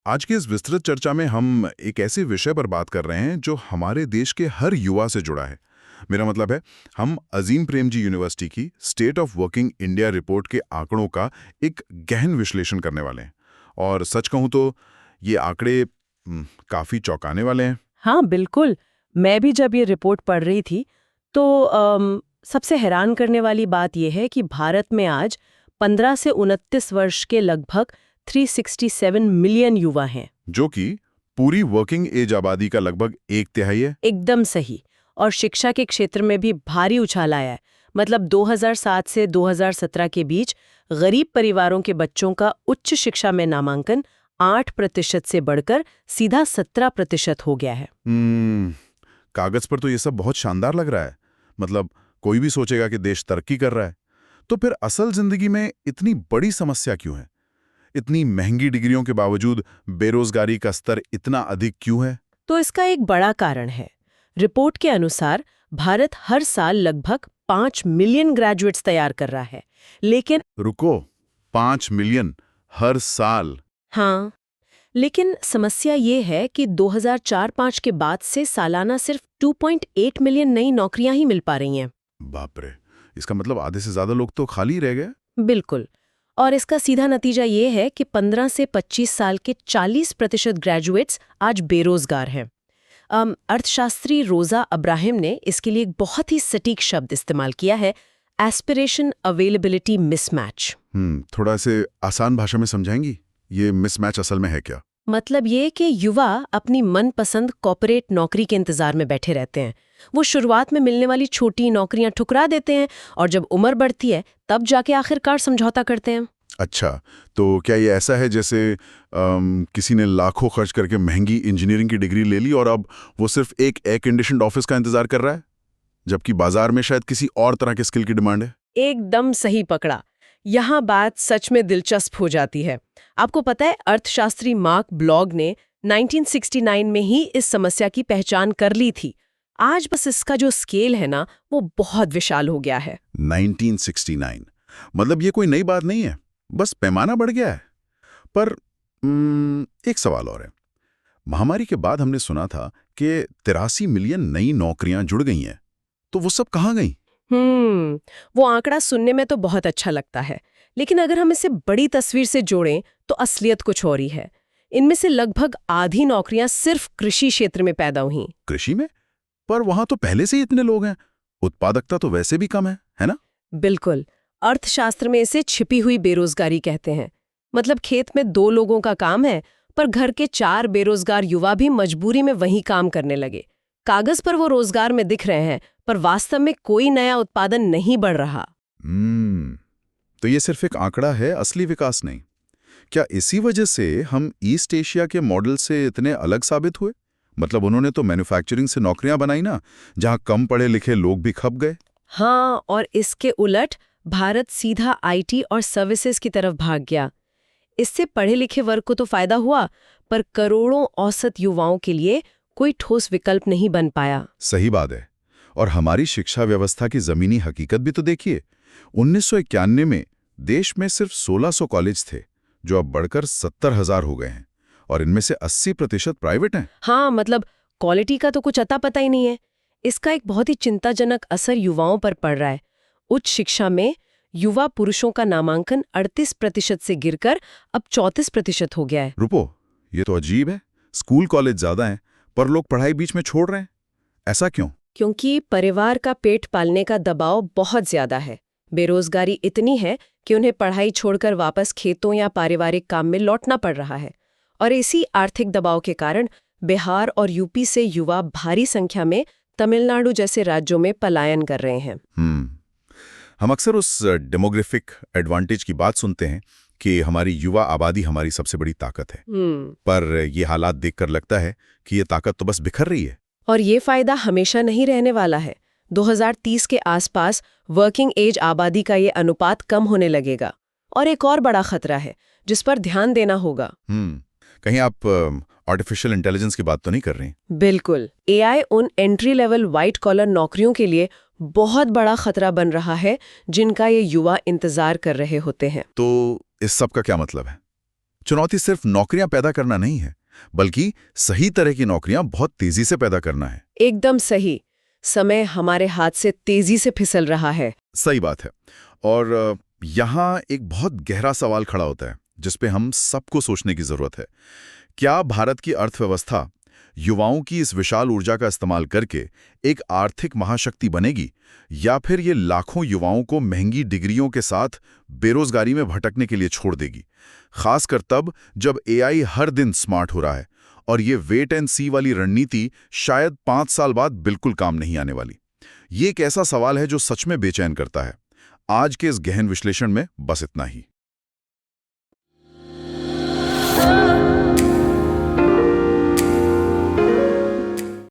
आज की इस विस्तृत चर्चा में हम एक ऐसे विषय पर बात कर रहे हैं जो हमारे देश के हर युवा से जुड़ा है। मेरा मतलब है, हम अजीम प्रेमजी यूनिवर्सिटी की state of working India report के आंकड़ों का एक गहन विश्लेषण करने वाले हैं। और सच कहूं तो ये आंकड़े काफी चौंकाने वाले हैं। हाँ बिल्कुल। मैं भी जब ये रिपोर्ट पढ़ रही थी तो सबसे हैरान करने वाली बात यह है कि भारत में आज 15 से 29 वर्ष के लगभग 367 मिलियन युवा हैं। जो कि पूरी वर्किंग एज आबादी का लगभग 1/3 है। एकदम सही। और शिक्षा के क्षेत्र में भी भारी उछाल आया है। मतलब 2007 से 2017 के बीच गरीब परिवारों के बच्चों का उच्च शिक्षा में नामांकन 8% से बढ़कर सीधा 17% हो गया है। कागज पर तो ये सब बहुत शानदार लग रहा है। मतलब कोई भी सोचेगा कि देश तरक्की कर रहा है। तो फिर असल जिंदगी में इतनी बड़ी समस्या क्यों है? इतनी महंगी डिग्रियों के बावजूद बेरोजगारी का स्तर इतना अधिक क्यों है? तो इसका एक बड़ा कारण है। रिपोर्ट के अनुसार भारत हर साल लगभग 5 मिलियन ग्रेजुएट्स तैयार कर रहा है, लेकिन रुको, 5 मिलियन हर साल? हाँ, लेकिन समस्या ये है कि 2004-5 के बाद से सालाना सिर्फ 2.8 मिलियन नई नौकरियां ही मिल पा रही हैं। बाप रे, इसका मतलब आधे से ज्यादा लोग तो खाली रह गए। बिल्कुल। और इसका सीधा नतीजा ये है कि 15 से 25 साल के 40% ग्रेजुएट्स आज बेरोजगार हैं। अर्थशास्त्री रोजा अब्राहिम ने इसके लिए एक बहुत ही सटीक शब्द इस्तेमाल किया है, एस्पिरेशन अवेलेबिलिटी मिसमैच। थोड़ा से आसान भाषा में समझाएंगी, ये मिसमैच असल में है क्या? मतलब ये कि युवा अपनी मनपसंद कॉर्पोरेट नौकरी के इंतजार में बैठे रहते हैं। वो शुरुआत में मिलने वाली छोटी नौकरियां ठुकरा देते हैं और जब उम्र बढ़ती है तब जाके आखिरकार समझौता करते हैं। अच्छा, तो क्या ये ऐसा है जैसे किसी ने लाखों खर्च करके महंगी इंजीनियरिंग की डिग्री ले ली और अब वो सिर्फ एक एयर कंडीशन्ड ऑफिस का इंतजार कर रहा है, जबकि बाजार में शायद किसी और तरह के स्किल की डिमांड है? एकदम सही पकड़ा। यहाँ बात सच में दिलचस्प हो जाती है। आपको पता है, अर्थशास्त्री मार्क ब्लॉग ने 1969 में ही इस समस्या की पहचान कर ली थी। आज बस इसका जो स्केल है ना, वो बहुत विशाल हो गया है। 1969 मतलब ये कोई नई बात नहीं है, बस पैमाना बढ़ गया है। पर एक सवाल और है। महामारी के बाद हमने सुना था कि 83 मिलियन नई नौकरियां जुड़ गई हैं, तो वो सब कहाँ गई? वो आंकड़ा सुनने में तो बहुत अच्छा लगता है, लेकिन अगर हम इसे बड़ी तस्वीर से जोड़ें तो असलियत कुछ और ही है। इनमें से लगभग आधी नौकरियां सिर्फ कृषि क्षेत्र में पैदा हुई। कृषि में? पर वहां तो पहले से ही इतने लोग हैं, उत्पादकता तो वैसे भी कम है ना? बिल्कुल। अर्थशास्त्र में इसे छिपी हुई बेरोजगारी कहते हैं। मतलब खेत में 2 लोगों का काम है, पर घर के 4 बेरोजगार युवा भी मजबूरी में वही काम करने लगे। कागज पर वो रोजगार में दिख रहे हैं, पर वास्तव में कोई नया उत्पादन नहीं बढ़ रहा। तो ये सिर्फ एक आंकड़ा है, असली विकास नहीं। क्या इसी वजह से हम ईस्ट एशिया के मॉडल से इतने अलग साबित हुए? मतलब उन्होंने तो मैन्युफैक्चरिंग से नौकरियां बनाई ना, जहां कम पढ़े लिखे लोग भी खप गए। हाँ, और इसके उलट भारत सीधा आईटी और सर्विसेज की तरफ भाग गया। इससे पढ़े लिखे वर्ग को तो फायदा हुआ, पर करोड़ों औसत युवाओं के लिए कोई ठोस विकल्प नहीं बन पाया। सही बात है। और हमारी शिक्षा व्यवस्था की जमीनी हकीकत भी तो देखिए। 1991 में देश में सिर्फ 1600 कॉलेज थे, जो अब बढ़कर 70,000 हो गए हैं, और इनमें से 80% प्राइवेट हैं। हाँ, मतलब क्वालिटी का तो कुछ अता पता ही नहीं है। इसका एक बहुत ही चिंताजनक असर युवाओं पर पड़ रहा है। उच्च शिक्षा में युवा पुरुषों का नामांकन 38% से गिरकर अब 34% हो गया है। रुको, ये तो अजीब है। स्कूल कॉलेज ज्यादा हैं, पर लोग पढ़ाई बीच में छोड़ रहे हैं। ऐसा क्यों? क्योंकि परिवार का पेट पालने का दबाव बहुत ज्यादा है। बेरोजगारी इतनी है कि उन्हें पढ़ाई छोड़कर वापस खेतों या पारिवारिक काम में लौटना पड़ रहा है। और इसी आर्थिक दबाव के कारण बिहार और यूपी से युवा भारी संख्या में तमिलनाडु जैसे राज्यों में पलायन कर रहे हैं। हम अक्सर उस डेमोग्राफिक एडवांटेज की बात सुनते हैं कि हमारी युवा आबादी हमारी सबसे बड़ी ताकत है। पर ये हालात देखकर लगता है कि ये ताकत तो बस बिखर रही है। और ये फायदा हमेशा नहीं रहने वाला है। 2030 के आसपास वर्किंग एज आबादी का ये अनुपात कम होने लगेगा। और एक और बड़ा खतरा है जिस पर ध्यान देना होगा। कहीं आप आर्टिफिशियल इंटेलिजेंस की बात तो नहीं कर रही? बिल्कुल। एआई उन एंट्री लेवल व्हाइट कॉलर नौकरियों के लिए बहुत बड़ा खतरा बन रहा है जिनका ये युवा इंतजार कर रहे होते हैं। तो इस सब का क्या मतलब है? चुनौती सिर्फ नौकरियां पैदा करना नहीं है, बल्कि सही तरह की नौकरियां बहुत तेजी से पैदा करना है। एकदम सही। समय हमारे हाथ से तेजी से फिसल रहा है। सही बात है। और यहाँ एक बहुत गहरा सवाल खड़ा होता है, जिस पे हम सबको सोचने की जरूरत है। क्या भारत की अर्थव्यवस्था युवाओं की इस विशाल ऊर्जा का इस्तेमाल करके एक आर्थिक महाशक्ति बनेगी, या फिर ये लाखों युवाओं को महंगी डिग्रियों के साथ बेरोजगारी में भटकने के लिए छोड़ देगी? खासकर तब जब एआई हर दिन स्मार्ट हो रहा है और ये वेट एंड सी वाली रणनीति शायद 5 साल बाद बिल्कुल काम नहीं आने वाली। ये एक ऐसा सवाल है जो सच में बेचैन करता है। आज के इस गहन विश्लेषण में बस इतना ही।